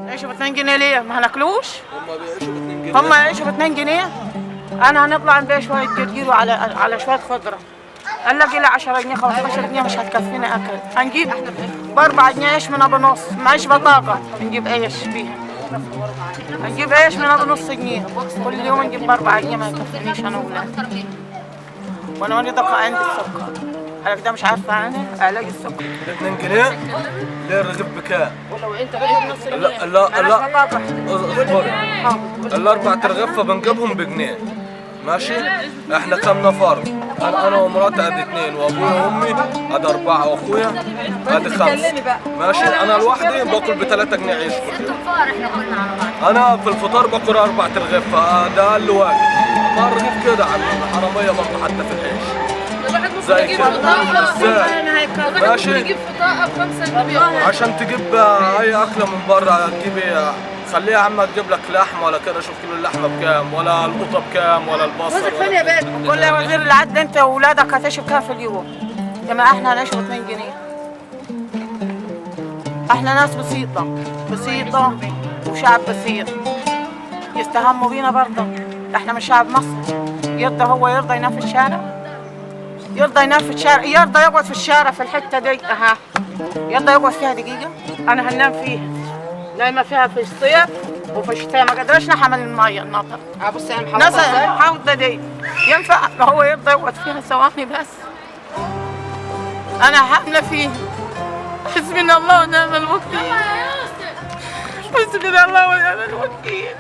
يعيشوا ب 2 جنيه ليه؟ ما هناكلوش؟ هم بيعيشوا ب 2 جنيه. هم يعيشوا ب 2 جنيه؟ انا هنطلع نبيع شويه جرجير على شويه خضره. هنلاقي لي 10 جنيه 15 جنيه مش هتكفينا اكل. هنجيب ب 4 جنيه عيش من ابو نص، معيش بطاقه نجيب عيش بيها. هنجيب عيش من ابو نص جنيه، كل يوم نجيب ب 4 جنيه ما يكفينيش انا وولادي. وانا مريضه عندي السكر. قالك ده مش عارفه عنه علاج السكر. 2 جنيه؟ ليه الرغيف بكام؟ ولو انت بتجيب نص جنيه لا لا لا اصبري. حاضر. الاربع رغيفه بنجيبهم بجنيه. ماشي؟ احنا كم نفر؟ انا ومراتي ادي 2 وابويا وامي ادي 4 واخويا ادي 5. ماشي؟ انا لوحدي باكل ب 3 جنيه عيش كل يوم. انا في الفطار باكل 4 رغيف، ده اقل واجب. ما الرغيف كده عم حراميه برضه حتى في العيش. زي كده ازاي؟ ماشي؟ نجيب فطاقة ب5 جنيه عشان تجيب اي اكله من بره تجيبي، خليها يا عم تجيب لك لحمه ولا كده. شوف كيلو اللحمه بكام، ولا القطه بكام، ولا البصل. فين يا باشا؟ قول يا وزير العدل انت واولادك هتعيشوا كام في اليوم؟ جماعه احنا هنعيش ب 2 جنيه. احنا ناس بسيطه وشعب بسيط. يستهموا بينا برضه. احنا مش شعب مصر. هو يرضى ينام في الشارع؟ يرضى ينام في الشارع؟ يرضى يقعد في الشارع في الحته دي؟ يرضى يقعد فيها دقيقه؟ انا هننام فيها. نايمه فيها في الصيف وفي الشتاء، ما قدرش نحمل الميه النطر. بصي انا ناس محوطة حوضه دي ينفع هو يرضى يقعد فيها ثواني بس؟ انا حامله فيه. حسبنا الله ونعم الوكيل. حسبنا الله ونعم الوكيل.